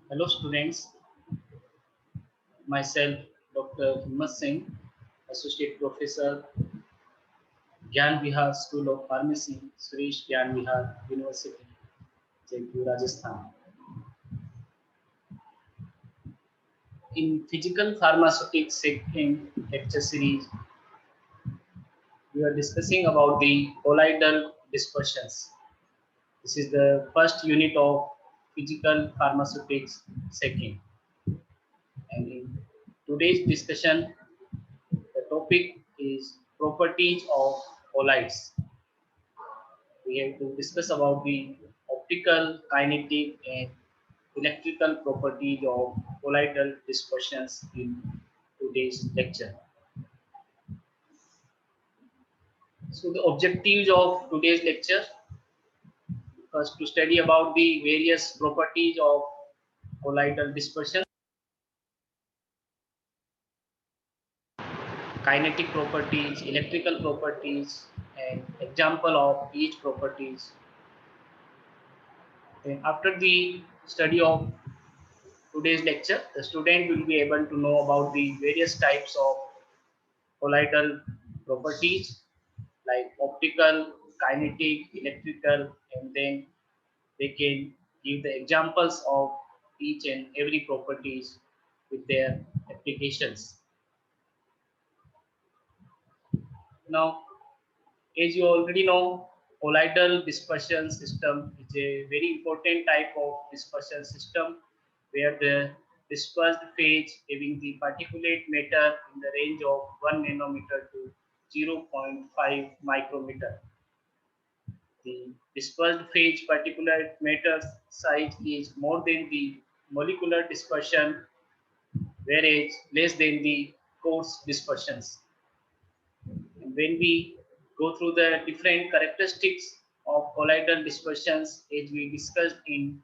Hello students, myself Dr. Himmat Singh, Associate Professor, Gyan Vihar School of Pharmacy, Suresh Gyan Vihar University, Jaipur, Rajasthan. In Physical Pharmaceutics Second lecture series, we are discussing about the colloidal dispersions. This is the first unit of Physical Pharmaceutics Second. And in today's discussion, the topic is properties of colloids. We have to discuss about the optical, kinetic, and electrical properties of colloidal dispersions in today's lecture. So the objectives of today's lecture first to study about the various properties of colloidal dispersion, kinetic properties, electrical properties, and example of each properties. Then after the study of today's lecture, the student will be able to know about the various types of colloidal properties like optical, kinetic, electrical, and then they can give the examples of each and every properties with their applications. Now, as you already know, colloidal dispersion system is a very important type of dispersion system where the dispersed phase having the particulate matter in the range of 1 nanometer to 0.5 micrometer. The dispersed phase particulate matter size is more than the molecular dispersion, whereas less than the coarse dispersions. And when we go through the different characteristics of colloidal dispersions, as we discussed in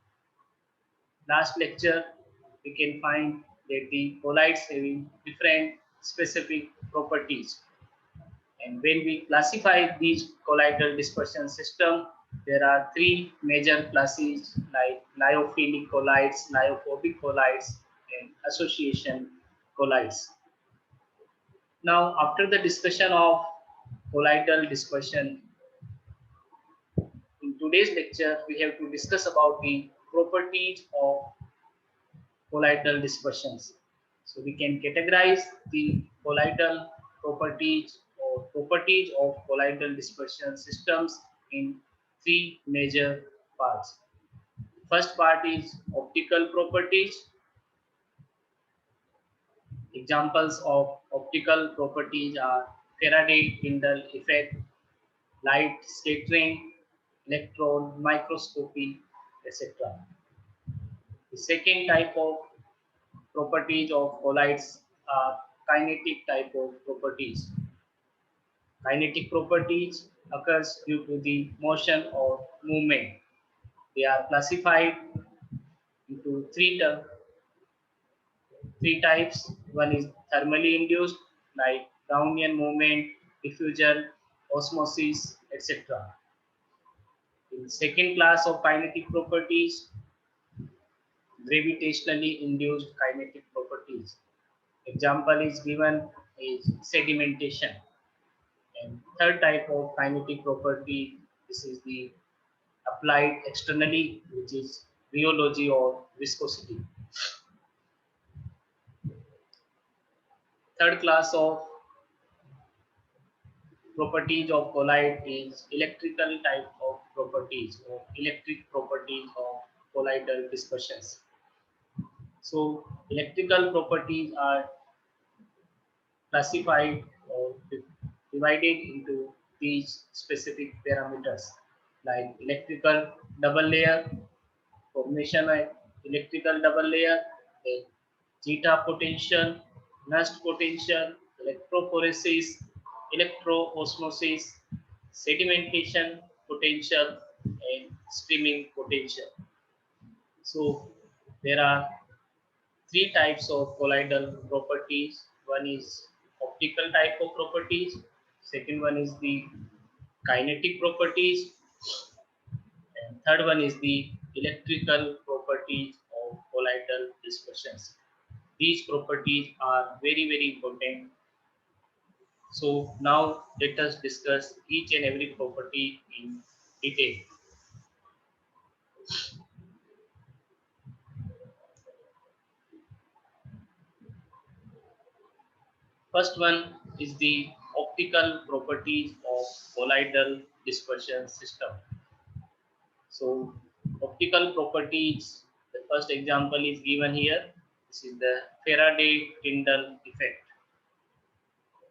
last lecture, we can find that the colloids having different specific properties. And when we classify these colloidal dispersion system, there are three major classes like lyophilic colloids, lyophobic colloids, and association colloids. Now, after the discussion of colloidal dispersion, in today's lecture, we have to discuss about the properties of colloidal dispersions. So we can categorize the colloidal properties or properties of colloidal dispersion systems in three major parts. First part is optical properties. Examples of optical properties are Faraday-Tyndall effect, light scattering, electron microscopy, etc. The second type of properties of colloids are kinetic type of properties. Kinetic properties occurs due to the motion or movement. They are classified into three types. One is thermally induced, like Brownian movement, diffusion, osmosis, etc. In second class of kinetic properties, gravitationally induced kinetic properties. Example is given is sedimentation. And third type of kinetic property, this is the applied externally, which is rheology or viscosity. Third class of properties of colloid is electrical type of properties or electric properties of colloidal dispersions. So electrical properties are classified or divided into these specific parameters like electrical double layer, formation of electrical double layer, then zeta potential, nast potential, electrophoresis, electroosmosis, sedimentation potential, and streaming potential. So there are three types of colloidal properties. One is optical type of properties. Second one is the kinetic properties. And third one is the electrical properties of colloidal dispersions. These properties are very important. So now let us discuss each and every property in detail. First one is the optical properties of colloidal dispersion system. So optical properties, the first example is given here. This is the Faraday-Tyndall effect.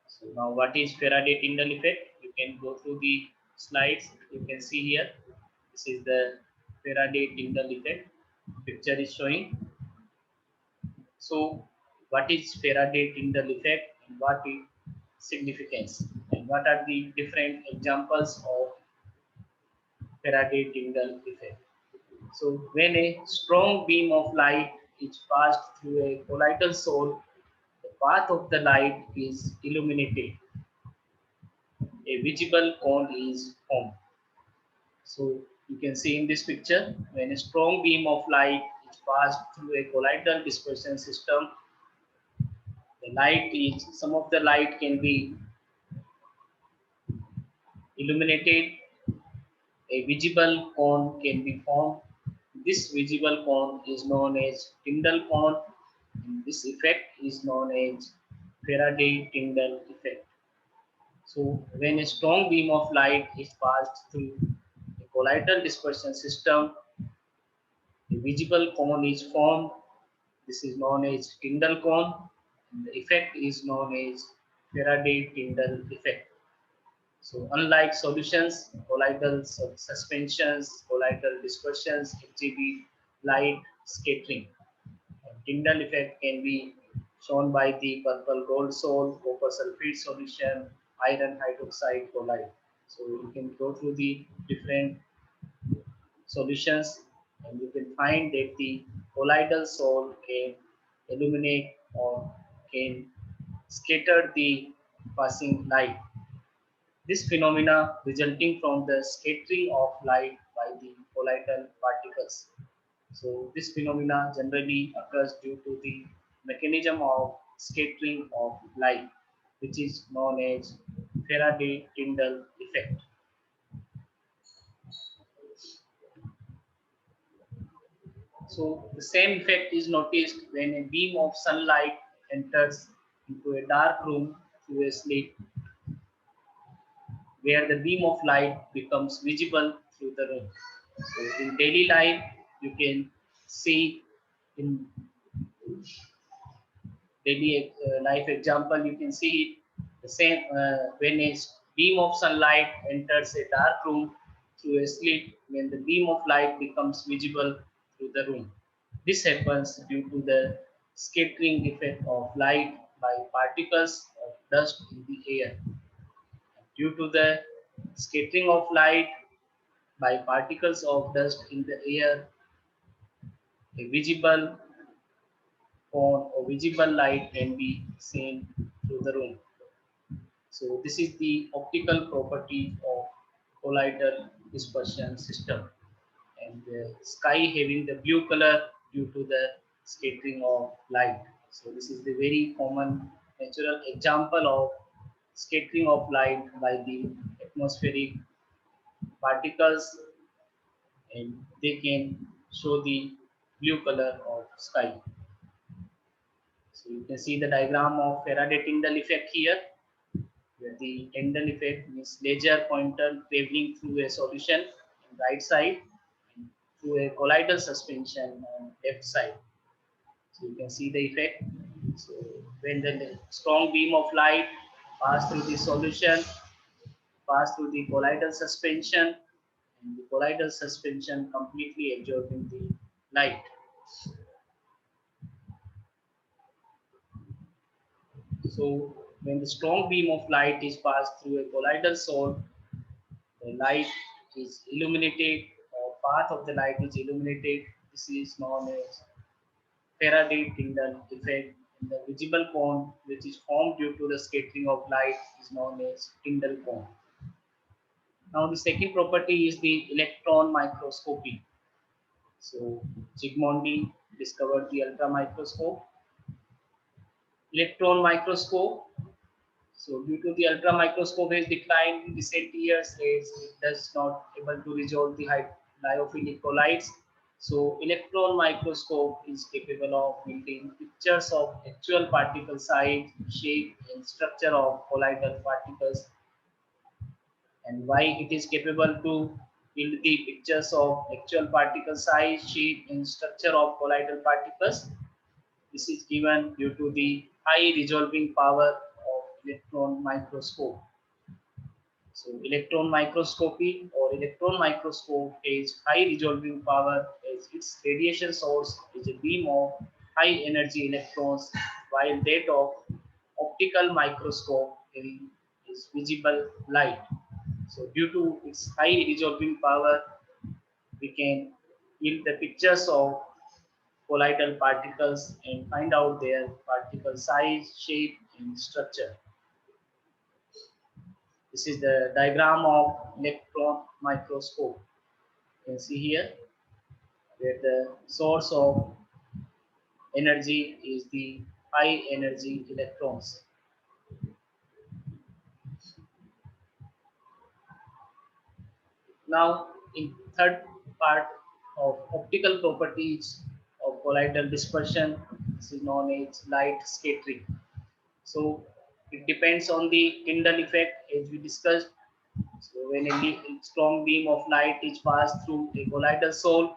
So now what is Faraday-Tyndall effect? You can go through the slides. You can see here. This is the Faraday-Tyndall effect. Picture is showing. So what is Faraday-Tyndall effect and what is significance and what are the different examples of Faraday-Tyndall effect? So when a strong beam of light is passed through a colloidal soul, the path of the light is illuminated. A visible cone is formed. So you can see in this picture, when a strong beam of light is passed through a colloidal dispersion system, the light is, some of the light can be illuminated, a visible cone can be formed. This visible cone is known as Tyndall cone. And this effect is known as Faraday-Tyndall effect. So when a strong beam of light is passed through a colloidal dispersion system, a visible cone is formed. This is known as Tyndall cone. And the effect is known as Faraday-Tyndall effect. So unlike solutions, colloidal suspensions, colloidal dispersions exhibit light scattering. Tyndall effect can be shown by the purple gold sol, copper sulfate solution, iron hydroxide colloid. So you can go through the different solutions and you can find that the colloidal sol can illuminate or can scatter the passing light. This phenomena resulting from the scattering of light by the colloidal particles. So this phenomena generally occurs due to the mechanism of scattering of light, which is known as Faraday-Tyndall effect. So the same effect is noticed when a beam of sunlight enters into a dark room through a slit, where the beam of light becomes visible through the room. So in daily life, you can see in daily life example, you can see the same when a beam of sunlight enters a dark room through a slit, when the beam of light becomes visible through the room. This happens due to the scattering effect of light by particles of dust in the air. Due to the scattering of light by particles of dust in the air, a visible cone or visible light can be seen through the room. So this is the optical property of colloidal dispersion system, and the sky having the blue color due to the scattering of light. So this is the very common natural example of scattering of light by the atmospheric particles, and they can show the blue color of sky. So you can see the diagram of Faraday-Tyndall effect here, where the Tyndall effect means laser pointer traveling through a solution on right side and through a colloidal suspension on left side. So you can see the effect. So when the strong beam of light pass through the solution, pass through the colloidal suspension, and the colloidal suspension completely absorbing the light. So when the strong beam of light is passed through a colloidal source, the light is illuminated or path of the light is illuminated. This is known as Faraday-Tyndall effect. And the visible cone, which is formed due to the scattering of light, is known as Tyndall cone. Now the second property is the electron microscopy. So Zsigmondy discovered the ultramicroscope. Electron microscope. So due to the ultramicroscope has declined in recent years, as it does not able to resolve the lyophilic colloids. So electron microscope is capable of building pictures of actual particle size, shape, and structure of colloidal particles. And why it is capable to build the pictures of actual particle size, shape, and structure of colloidal particles? This is given due to the high resolving power of electron microscope. So electron microscopy or electron microscope has high resolving power as its radiation source is a beam of high energy electrons, while that of optical microscope is visible light. So due to its high resolving power, we can build the pictures of colloidal particles and find out their particle size, shape, and structure. This is the diagram of electron microscope. You can see here where the source of energy is the high energy electrons. Now, in third part of optical properties of colloidal dispersion, this is known as light scattering. So it depends on the Tyndall effect, as we discussed. So when a strong beam of light is passed through a colloidal soul,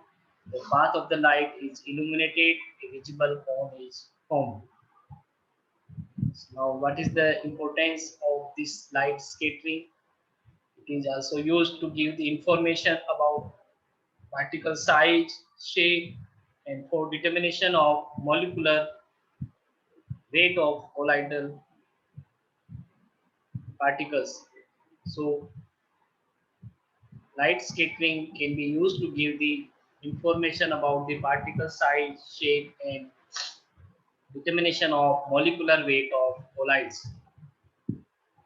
the path of the light is illuminated, a visible cone is formed. So now, what is the importance of this light scattering? It is also used to give the information about particle size, shape, and for determination of molecular weight of colloidal particles. So light scattering can be used to give the information about the particle size, shape, and determination of molecular weight of colloids. It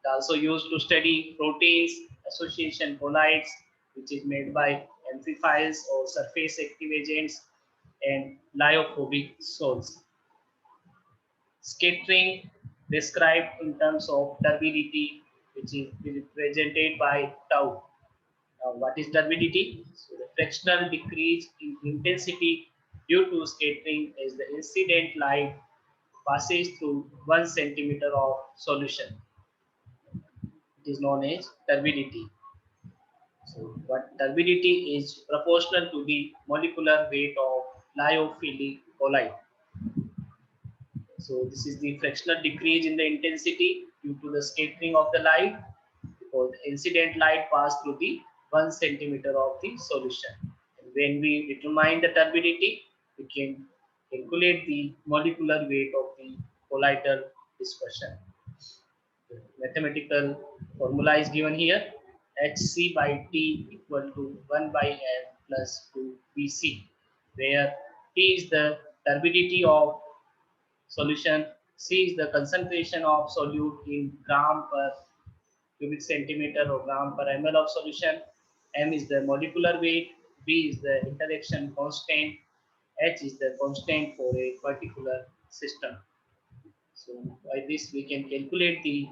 also used to study proteins association colloids, which is made by amphiphiles or surface active agents and lyophobic salts. Scattering described in terms of turbidity, which is represented by tau. Now, what is turbidity? So the fractional decrease in intensity due to scattering as the incident light passes through 1 centimeter of solution. It is known as turbidity. So, what turbidity is proportional to the molecular weight of lyophilic colloid. So, this is the fractional decrease in the intensity due to the scattering of the light, because the incident light passed through the 1 centimeter of the solution. And when we determine the turbidity, we can calculate the molecular weight of the colloidal dispersion. The mathematical formula is given here. Hc by T equal to 1 by F plus 2 Bc, where T is the turbidity of solution, C is the concentration of solute in gram per cubic centimeter or gram per ml of solution, M is the molecular weight, B is the interaction constant, H is the constant for a particular system. So by this we can calculate the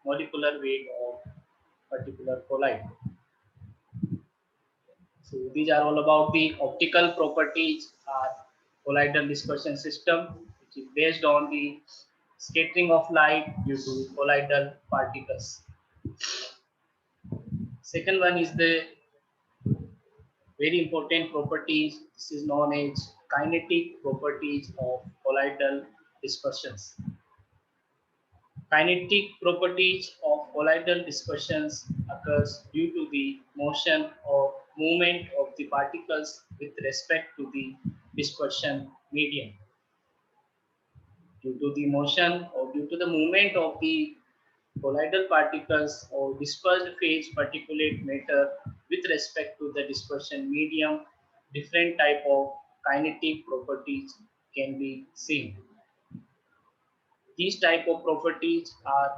molecular weight of particular colloid. So these are all about the optical properties of colloidal dispersion system, which is based on the scattering of light due to colloidal particles. Second one is the very important properties. This is known as kinetic properties of colloidal dispersions. Kinetic properties of colloidal dispersions occurs due to the motion or movement of the particles with respect to the dispersion medium. Due to the motion or due to the movement of the colloidal particles or dispersed phase particulate matter with respect to the dispersion medium, different type of kinetic properties can be seen. These type of properties are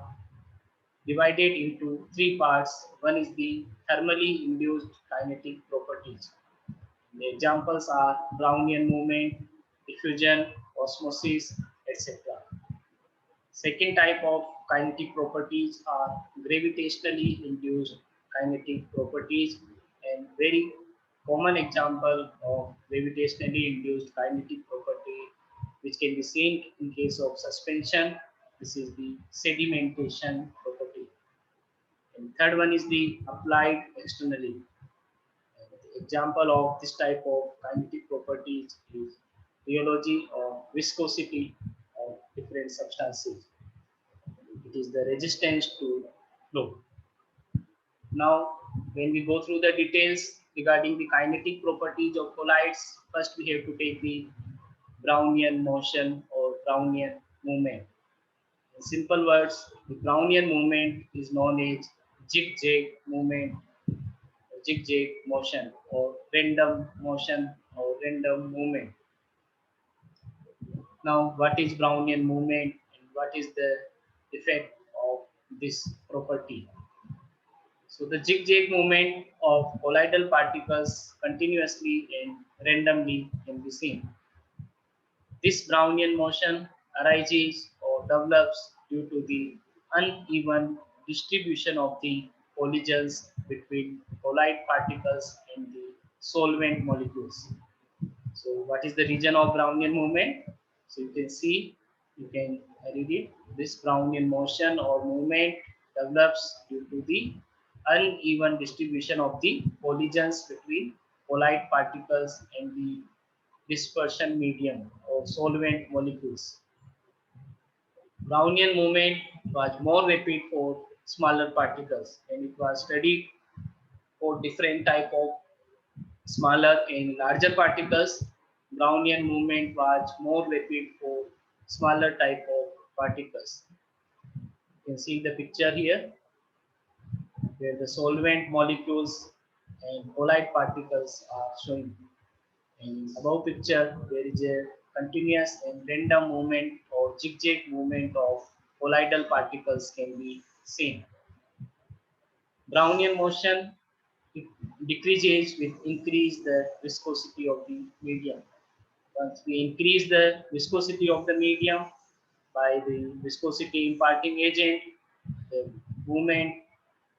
divided into three parts. One is the thermally induced kinetic properties. The examples are Brownian movement, diffusion, osmosis, etc. Second type of kinetic properties are gravitationally induced kinetic properties, and very common example of gravitationally induced kinetic property which can be seen in case of suspension. This is the sedimentation property. And third one is the applied externally. The example of this type of kinetic properties is rheology or viscosity of different substances. It is the resistance to flow. Now, when we go through the details regarding the kinetic properties of colloids, first we have to take the Brownian motion or Brownian movement. In simple words, the Brownian movement is known as zigzag movement, zigzag motion, or random motion or random movement. Now, what is Brownian movement and what is the effect of this property? So the zigzag movement of colloidal particles continuously and randomly can be seen. This Brownian motion arises or develops due to the uneven distribution of the collisions between colloid particles and the solvent molecules. So what is the region of Brownian movement? So you can see, you can read it. This Brownian motion or movement develops due to the uneven distribution of the collisions between colloid particles and the dispersion medium or solvent molecules. Brownian movement was more rapid for smaller particles, and it was studied for different type of smaller and larger particles. Brownian movement was more rapid for smaller type of particles. You can see the picture here where the solvent molecules and colloid particles are showing. In above picture, there is a continuous and random movement or zigzag movement of colloidal particles can be seen. Brownian motion, it decreases with increase the viscosity of the medium. Once we increase the viscosity of the medium by the viscosity imparting agent, the movement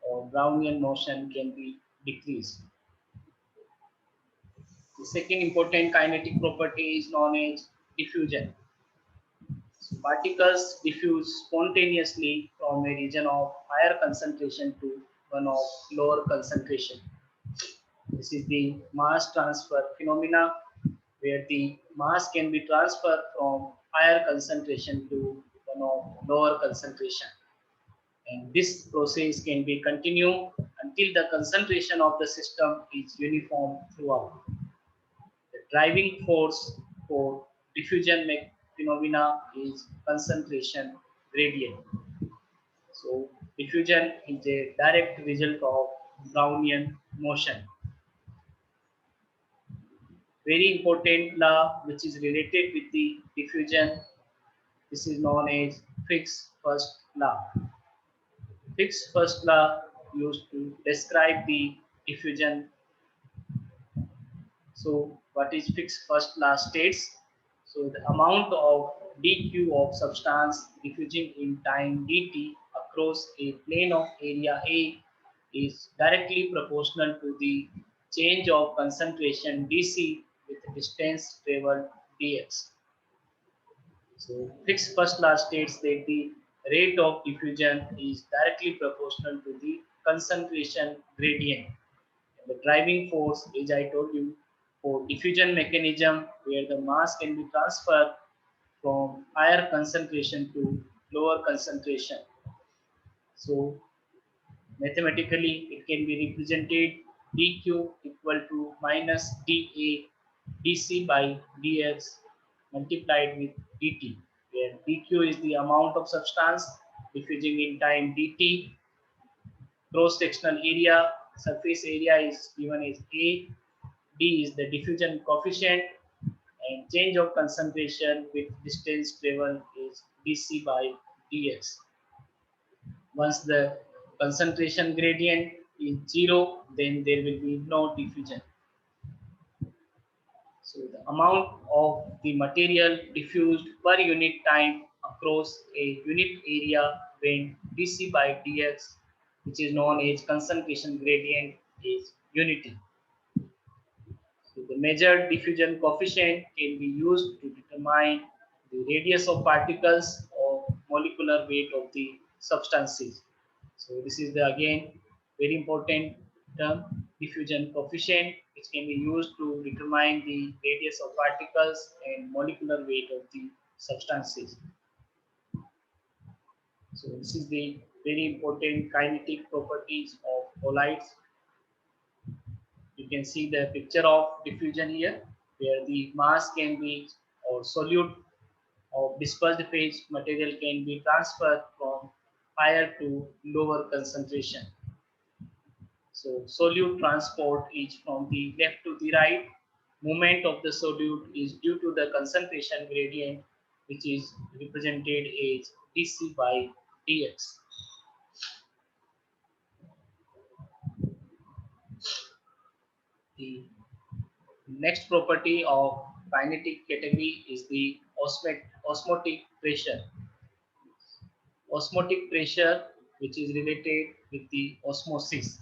or Brownian motion can be decreased. The second important kinetic property is known as diffusion. So particles diffuse spontaneously from a region of higher concentration to one of lower concentration. This is the mass transfer phenomena where the mass can be transferred from higher concentration to one of lower concentration. And this process can be continued until the concentration of the system is uniform throughout. The driving force for diffusion phenomena is concentration gradient. So diffusion is a direct result of Brownian motion. Very important law which is related with the diffusion. This is known as Fick's first law. Fick's first law used to describe the diffusion. So what is Fick's first law states? So the amount of dq of substance diffusing in time dt across a plane of area A is directly proportional to the change of concentration dc with distance traveled dx. So Fick's first law states that the rate of diffusion is directly proportional to the concentration gradient. And the driving force, as I told you, for diffusion mechanism where the mass can be transferred from higher concentration to lower concentration. So mathematically it can be represented dq equal to minus dA dc by dx multiplied with dt, where dq is the amount of substance diffusing in time dt, cross sectional area, surface area is given as A, D is the diffusion coefficient, and change of concentration with distance travel is dc by dx. Once the concentration gradient is zero, then there will be no diffusion. So the amount of the material diffused per unit time across a unit area when dc by dx, which is known as concentration gradient, is unity. So the measured diffusion coefficient can be used to determine the radius of particles or molecular weight of the substances. So this is the again very important term, diffusion coefficient, which can be used to determine the radius of particles and molecular weight of the substances. So this is the very important kinetic properties of bolides. You can see the picture of diffusion here, where the mass can be or solute of dispersed phase material can be transferred from higher to lower concentration. So solute transport is from the left to the right. Movement of the solute is due to the concentration gradient, which is represented as dc by dx. The next property of kinetic category is the osmotic pressure. Osmotic pressure, which is related with the osmosis.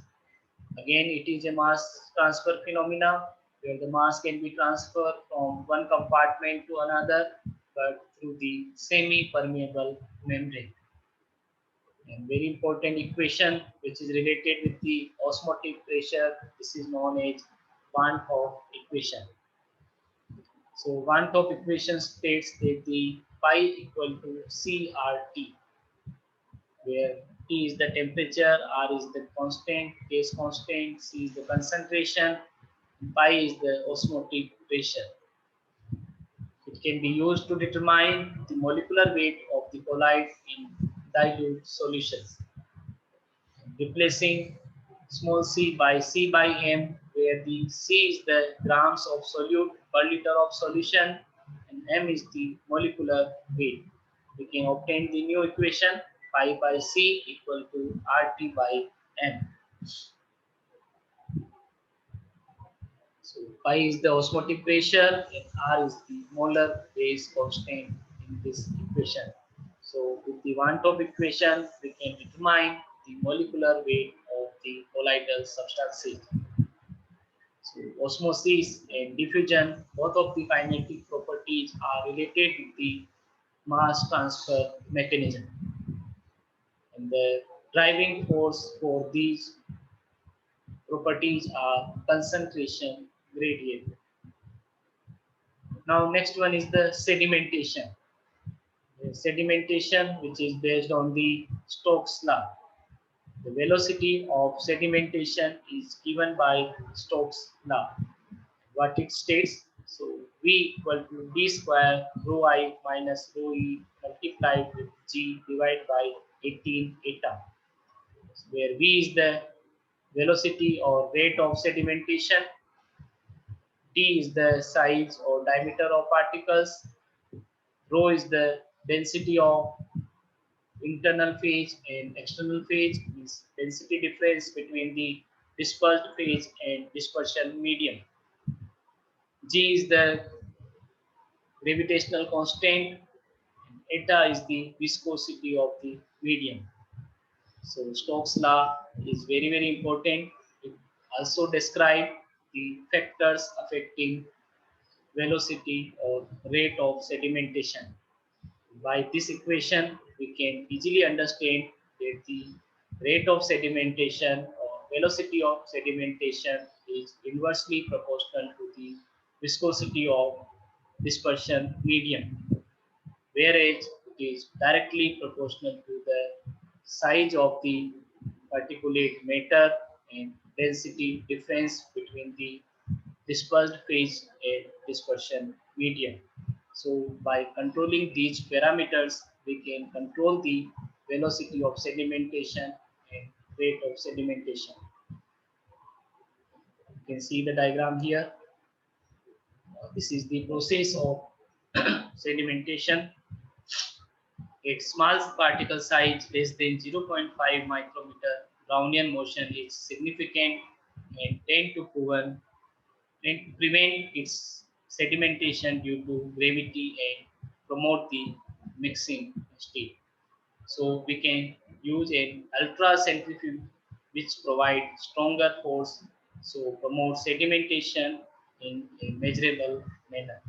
Again, it is a mass transfer phenomena where the mass can be transferred from one compartment to another, but through the semi-permeable membrane. And very important equation which is related with the osmotic pressure, this is known as Van Hoff equation. So Van Hoff equation states that the pi equal to CRT, where T is the temperature, R is the constant, K is constant, C is the concentration, pi is the osmotic pressure. It can be used to determine the molecular weight of the bolide in dilute solutions, replacing small c by m, where the c is the grams of solute per liter of solution and m is the molecular weight. We can obtain the new equation pi by c equal to RT by m. So pi is the osmotic pressure and R is the molar phase constant in this equation. So with the Van Hoff equation, we can determine the molecular weight of the colloidal substances. So osmosis and diffusion, both of the kinetic properties are related with the mass transfer mechanism. And the driving force for these properties are concentration gradient. Now next one is the sedimentation. The sedimentation, which is based on the Stokes law. The velocity of sedimentation is given by Stokes law. What it states, so V equal to D square rho I minus rho E multiplied with G divided by 18 eta, where V is the velocity or rate of sedimentation, D is the size or diameter of particles, rho is the density of internal phase and external phase, means density difference between the dispersed phase and dispersion medium. G is the gravitational constant, and eta is the viscosity of the medium. So Stokes law is very important. It also describes the factors affecting velocity or rate of sedimentation. By this equation, we can easily understand that the rate of sedimentation or velocity of sedimentation is inversely proportional to the viscosity of dispersion medium, whereas it is directly proportional to the size of the particulate matter and density difference between the dispersed phase and dispersion medium. So by controlling these parameters, we can control the velocity of sedimentation and rate of sedimentation. You can see the diagram here. This is the process of sedimentation. A small particle size less than 0.5 micrometer Brownian motion is significant and tend to prevent its sedimentation due to gravity and promote the mixing state. So we can use an ultra centrifuge which provide stronger force, so promote sedimentation in a measurable manner.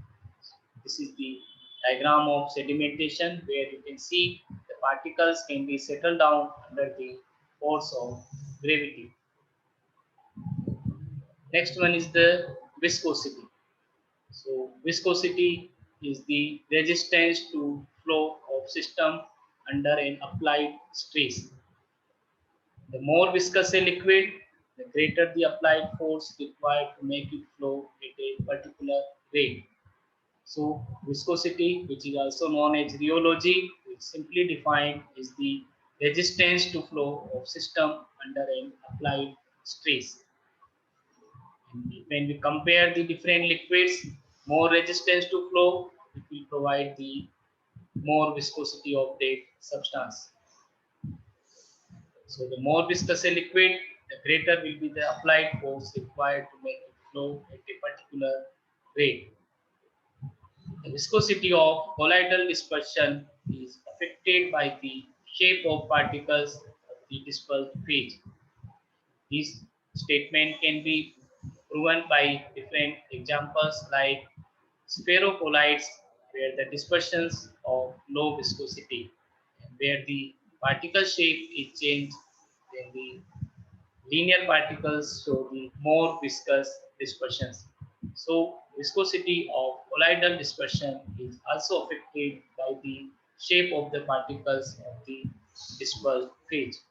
This is the diagram of sedimentation where you can see the particles can be settled down under the force of gravity. Next one is the viscosity. So viscosity is the resistance to flow of system under an applied stress. The more viscous a liquid, the greater the applied force required to make it flow at a particular rate. So viscosity, which is also known as rheology, which simply defined is the resistance to flow of system under an applied stress. And when we compare the different liquids, more resistance to flow, it will provide the more viscosity of that substance. So the more viscous a liquid, the greater will be the applied force required to make it flow at a particular rate. The viscosity of colloidal dispersion is affected by the shape of particles of the dispersed phase. This statement can be proven by different examples like spherocolloids, where the dispersions of low viscosity, and where the particle shape is changed, then the linear particles show the more viscous dispersions. So viscosity of colloidal dispersion is also affected by the shape of the particles of the dispersed phase.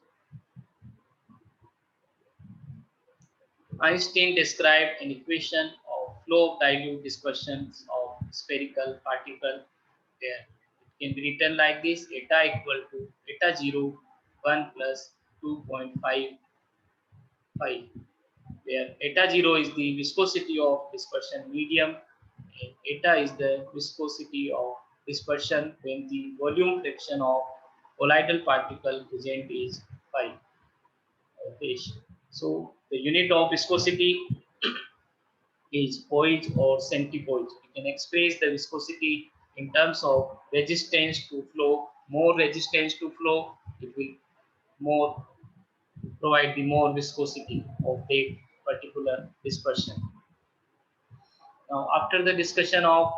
Einstein described an equation of flow of dilute dispersions of spherical particle where it can be written like this: eta equal to eta 0 1 plus 2.55, where eta 0 is the viscosity of dispersion medium and eta is the viscosity of dispersion when the volume fraction of colloidal particle present is 5. Okay. So the unit of viscosity is poise or centipoise. We can express the viscosity in terms of resistance to flow. More resistance to flow, it will more provide the more viscosity of a particular dispersion. Now, after the discussion of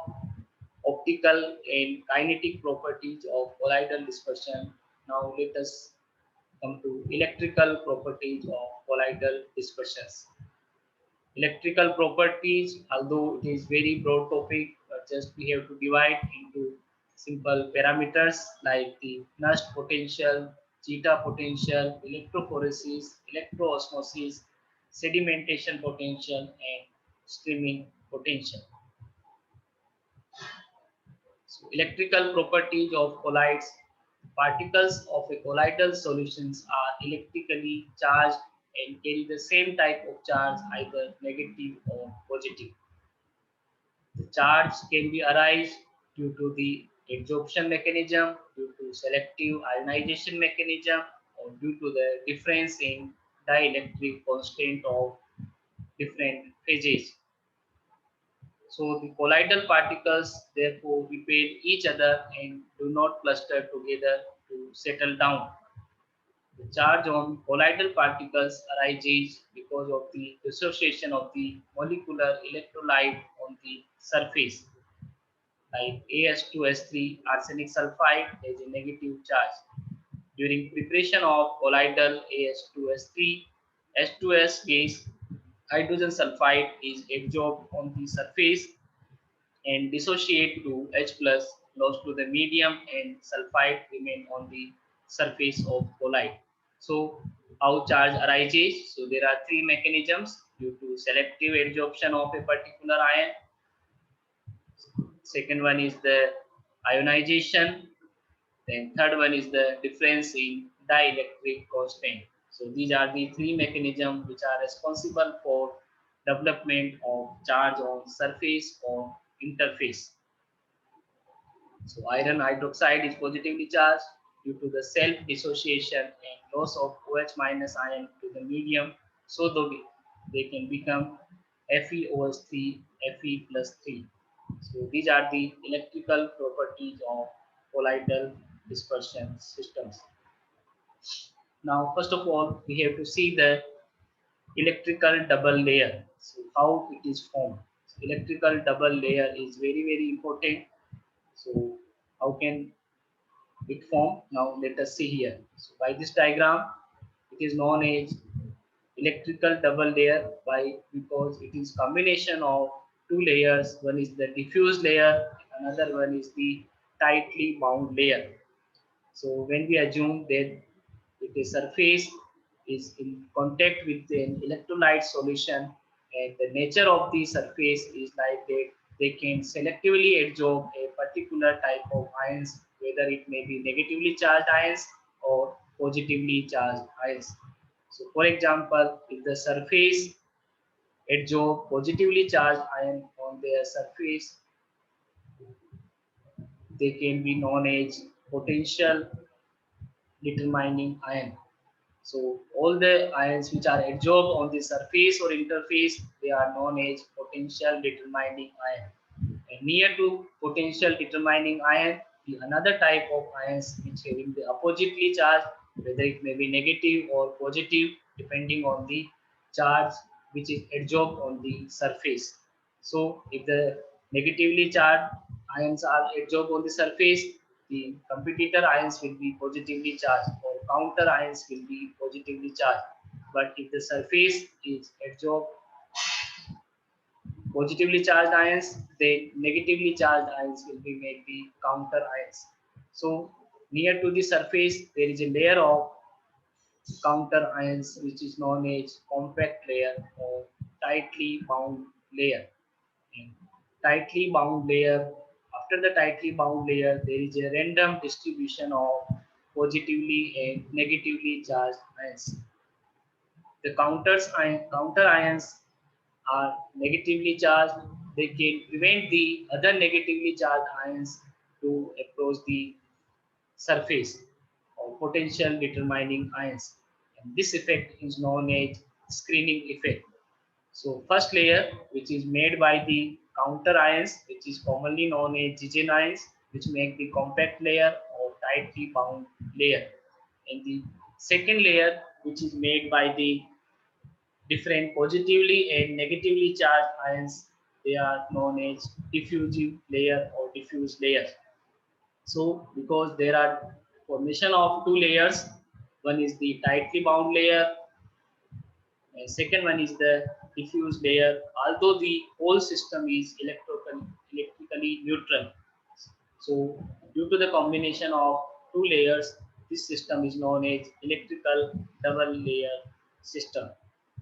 optical and kinetic properties of colloidal dispersion, now let us come to electrical properties of colloidal dispersions. Electrical properties, although it is very broad topic, just we have to divide into simple parameters like the Nernst potential, zeta potential, electrophoresis, electroosmosis, sedimentation potential, and streaming potential. So electrical properties of colloids. Particles of a colloidal solutions are electrically charged and carry the same type of charge, either negative or positive. The charge can be arise due to the adsorption mechanism, due to selective ionization mechanism, or due to the difference in dielectric constant of different phases. So the colloidal particles therefore repel each other and do not cluster together to settle down. The charge on colloidal particles arises because of the dissociation of the molecular electrolyte on the surface, like As2S3 arsenic sulfide has a negative charge. During preparation of colloidal As2S3, H2S gas hydrogen sulfide is absorbed on the surface and dissociate to H plus lost to the medium and sulfide remain on the surface of colloid. So how charge arises? So there are three mechanisms due to selective adsorption of a particular ion. Second one is the ionization. Then third one is the difference in dielectric constant. So these are the three mechanisms which are responsible for development of charge on surface or interface. So iron hydroxide is positively charged due to the self-dissociation and loss of OH minus ion to the medium, so they can become FeOH3 Fe plus 3. So these are the electrical properties of colloidal dispersion systems. Now, first of all, we have to see the electrical double layer. So how it is formed. So electrical double layer is very important. So how can it form? Now let us see here. So by this diagram, it is known as electrical double layer by because it is combination of two layers. One is the diffuse layer, another one is the tightly bound layer. So when we assume that if a surface is in contact with an electrolyte solution and the nature of the surface is like that they can selectively absorb a particular type of ions, whether it may be negatively charged ions or positively charged ions. So for example, if the surface absorb positively charged ion on their surface, they can be known as potential determining ion. So all the ions which are absorbed on the surface or interface, they are known as potential determining ion. And near to potential determining ion, the another type of ions which having the oppositely charged, whether it may be negative or positive, depending on the charge which is absorbed on the surface. So if the negatively charged ions are absorbed on the surface, the competitor ions will be positively charged or counter ions will be positively charged. But if the surface is absorbed positively charged ions, then negatively charged ions will be made the counter ions. So near to the surface, there is a layer of counter ions which is known as compact layer or tightly bound layer. And tightly bound layer, after the tightly bound layer, there is a random distribution of positively and negatively charged ions. The counter ions are negatively charged. They can prevent the other negatively charged ions to approach the surface of potential determining ions. And this effect is known as screening effect. So first layer, which is made by the counter ions, which is commonly known as Gigen ions, which make the compact layer or tightly bound layer. And the second layer, which is made by the different positively and negatively charged ions, they are known as diffusive layer or diffuse layer. So because there are formation of two layers, one is the tightly bound layer and second one is the diffuse layer, although the whole system is electrically neutral. So due to the combination of two layers, this system is known as electrical double layer system.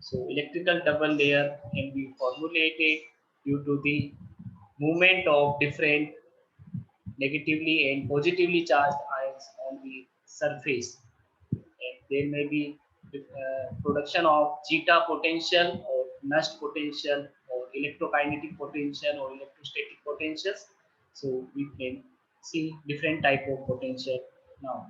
So electrical double layer can be formulated due to the movement of different negatively and positively charged ions on the surface. And there may be production of zeta potential or nust potential or electrokinetic potential or electrostatic potentials. So we can see different type of potential now.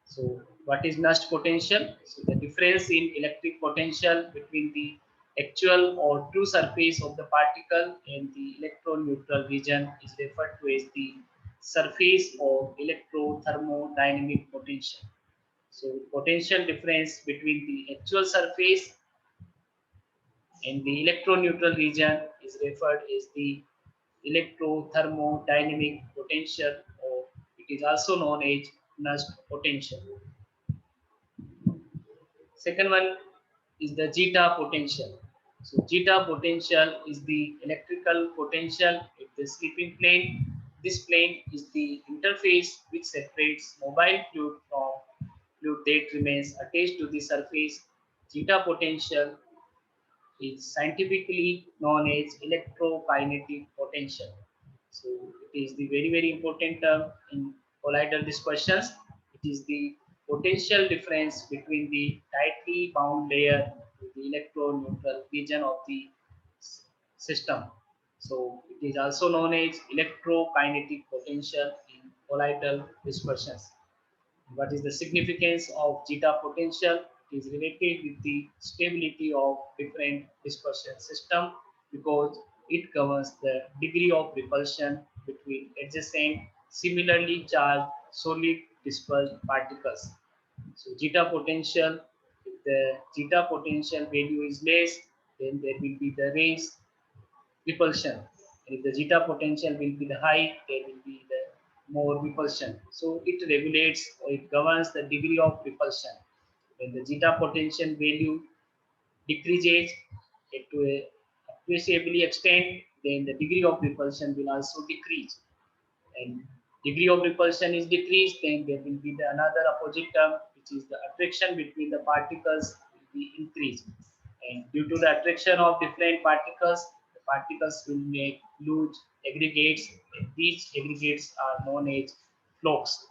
So what is nust potential? So the difference in electric potential between the actual or true surface of the particle and the electron-neutral region is referred to as the surface or electrothermodynamic potential. So potential difference between the actual surface and the electron-neutral region is referred as the electrothermodynamic potential, or it is also known as nust potential. Second one is the zeta potential. So zeta potential is the electrical potential at the slipping plane. This plane is the interface which separates mobile fluid from fluid that remains attached to the surface. Zeta potential is scientifically known as electrokinetic potential. So it is the very important term in colloidal dispersions. It is the potential difference between the tightly bound layer to the electron-neutral region of the system. So it is also known as electrokinetic potential in colloidal dispersions. What is the significance of zeta potential? It is related with the stability of different dispersion system because It governs the degree of repulsion between adjacent, similarly charged, solid dispersed particles. So zeta potential, if the zeta potential value is less, then there will be the raised repulsion. And if the zeta potential will be the high, there will be the more repulsion. So it regulates or it governs the degree of repulsion. When the zeta potential value decreases it to a appreciably extent, then the degree of repulsion will also decrease. And degree of repulsion is decreased, then there will be the another opposite term, which is the attraction between the particles will be increased. And due to the attraction of different particles, the particles will make loose aggregates, and these aggregates are known as flocks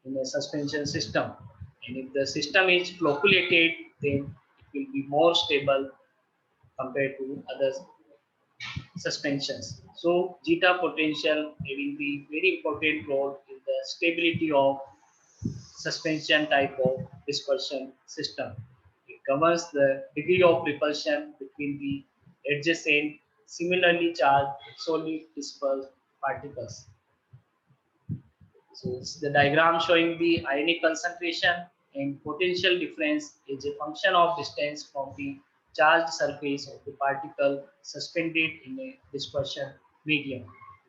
in a suspension system. And if the system is flocculated, then it will be more stable compared to other suspensions. So zeta potential having the very important role in the stability of suspension type of dispersion system. It governs the degree of repulsion between the adjacent similarly charged solid dispersed particles. So it's the diagram showing the ionic concentration and potential difference is a function of distance from the charged surface of the particle suspended in a dispersion medium.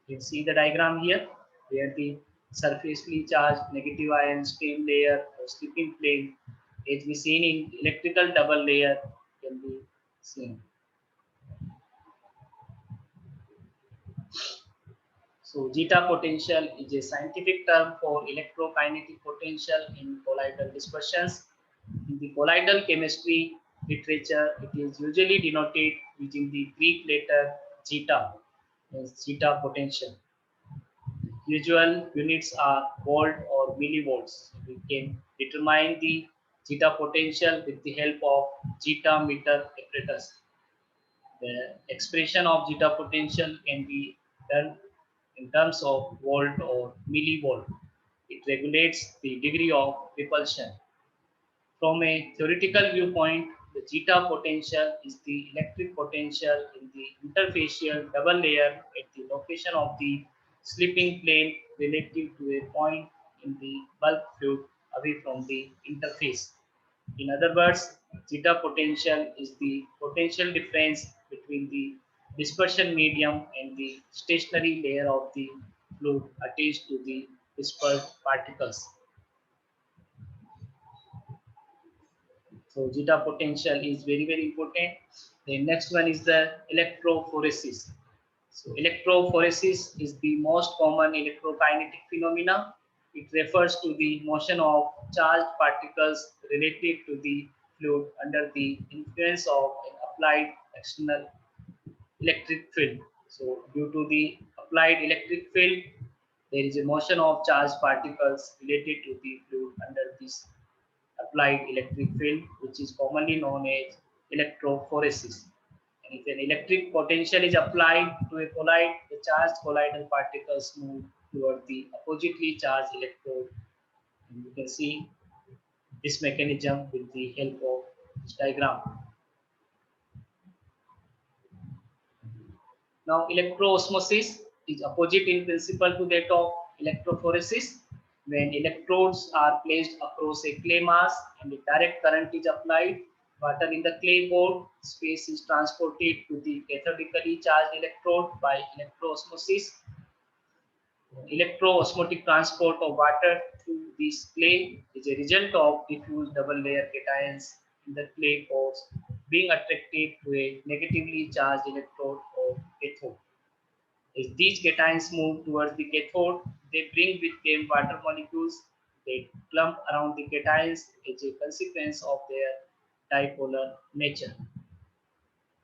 You can see the diagram here where the surfacely charged negative ion stem layer or slipping plane as we seen in electrical double layer can be seen. So zeta potential is a scientific term for electrokinetic potential in colloidal dispersions. In the colloidal chemistry literature, it is usually denoted using the Greek letter zeta, as zeta potential. Usual units are volt or millivolts. We can determine the zeta potential with the help of zeta meter apparatus. The expression of zeta potential can be done in terms of volt or millivolt. It regulates the degree of repulsion. From a theoretical viewpoint, the zeta potential is the electric potential in the interfacial double layer at the location of the slipping plane relative to a point in the bulk fluid away from the interface. In other words, zeta potential is the potential difference between the dispersion medium and the stationary layer of the fluid attached to the dispersed particles. So zeta potential is very very important. The next one is the electrophoresis. So electrophoresis is the most common electrokinetic phenomena. It refers to the motion of charged particles relative to the fluid under the influence of an applied external electric field. So due to the applied electric field, there is a motion of charged particles related to the fluid under this applied electric field, which is commonly known as electrophoresis. And if an electric potential is applied to a colloid, the charged colloidal particles move toward the oppositely charged electrode. And you can see this mechanism with the help of this diagram. Now, electroosmosis is opposite in principle to that of electrophoresis. When electrodes are placed across a clay mass and a direct current is applied, water in the clay board space is transported to the cathodically charged electrode by electroosmosis. Electroosmotic transport of water through this clay is a result of diffuse double layer cations in the clay pores being attracted to a negatively charged electrode or cathode. As these cations move towards the cathode, they bring with them water molecules that clump around the cations as a consequence of their dipolar nature.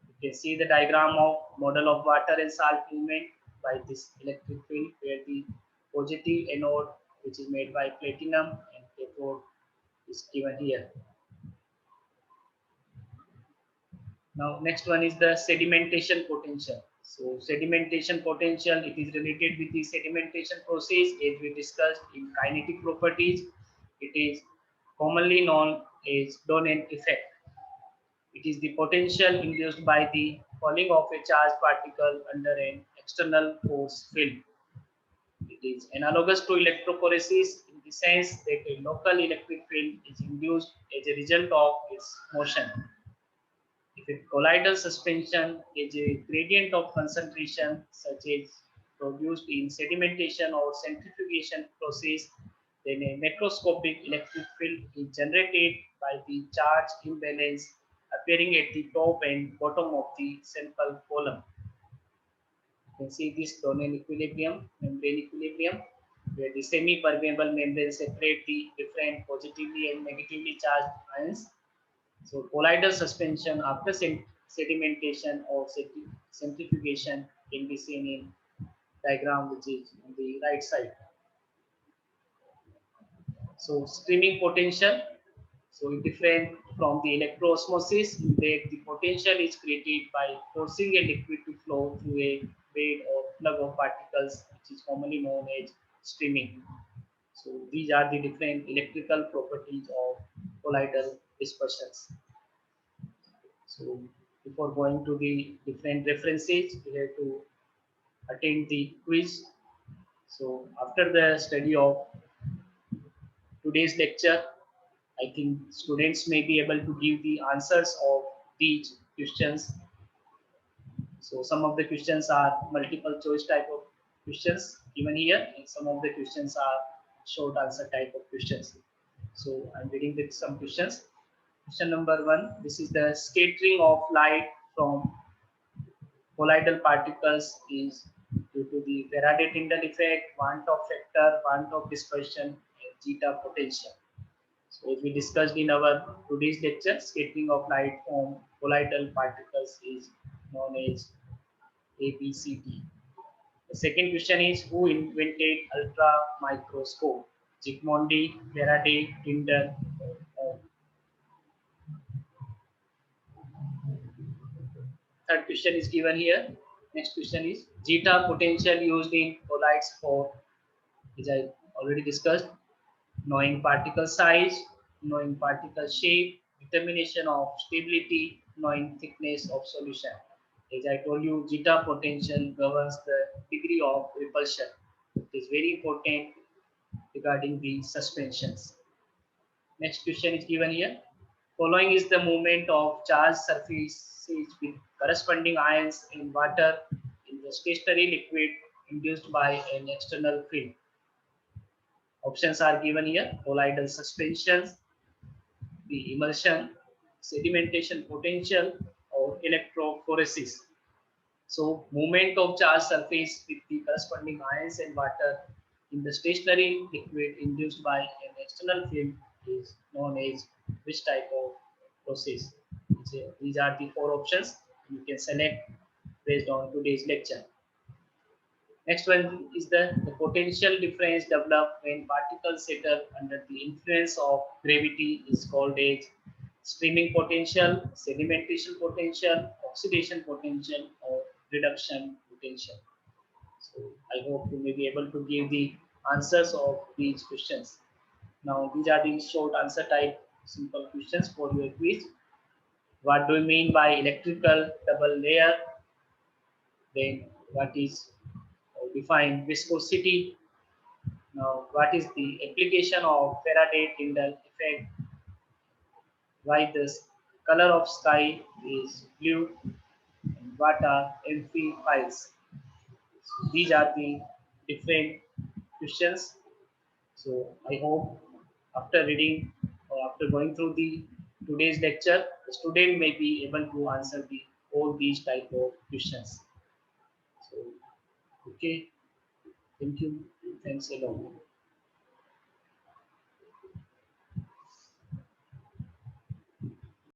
You can see the diagram of model of water and salt movement by this electric field where the positive anode, which is made by platinum, and cathode is given here. Now next one is the sedimentation potential. So sedimentation potential, it is related with the sedimentation process as we discussed in kinetic properties. It is commonly known as Donen effect. It is the potential induced by the falling of a charged particle under an external force field. It is analogous to electrophoresis in the sense that a local electric field is induced as a result of its motion. If a colloidal suspension is a gradient of concentration such as produced in sedimentation or centrifugation process, then a macroscopic electric field is generated by the charge imbalance appearing at the top and bottom of the sample column. You can see this Donan equilibrium, membrane equilibrium, where the semi-permeable membrane separate the different positively and negatively charged ions. So colloidal suspension after sedimentation or centrifugation can be seen in diagram which is on the right side. So streaming potential. So it different from the electroosmosis in that the potential is created by forcing a liquid to flow through a bed or plug of particles, which is commonly known as streaming. So these are the different electrical properties of colloidal dispersions. So before going to the different references, we have to attend the quiz. So after the study of today's lecture, I think students may be able to give the answers of these questions. So some of the questions are multiple choice type of questions given here, and some of the questions are short answer type of questions. So I'm reading with some questions. Question number 1. This is the scattering of light from colloidal particles is due to the Faraday-Tyndall effect, Van 't Hoff factor, Van 't Hoff dispersion, and zeta potential. So as we discussed in our today's lecture, scattering of light from colloidal particles is known as ABCD. The second question is who invented ultra microscope? Zygmundi, Faraday, Tyndall, or third question is given here. Next question is zeta potential used in colloids for, as I already discussed, knowing particle size, knowing particle shape, determination of stability, knowing thickness of solution. As I told you, zeta potential governs the degree of repulsion. It is very important regarding the suspensions. Next question is given here. Following is the movement of charged surfaces with corresponding ions in water in the stationary liquid induced by an external field. Options are given here: colloidal suspensions, the emulsion, sedimentation potential, or electrophoresis. So, movement of charged surface with the corresponding ions and water in the stationary liquid induced by an external field is known as which type of process? These are the four options you can select based on today's lecture. Next one is the potential difference developed when particles settle under the influence of gravity is called as streaming potential, sedimentation potential, oxidation potential, or reduction potential. So I hope you may be able to give the answers of these questions. Now these are the short answer type simple questions for your quiz. What do you mean by electrical double layer? Then what is define viscosity? Now what is the application of Faraday-Tyndall effect? Why the color of sky is blue? And what are amphifiles? So these are the different questions. So I hope after reading or after going through the today's lecture, the student may be able to answer all these type of questions. So okay, thank you. Thanks a lot.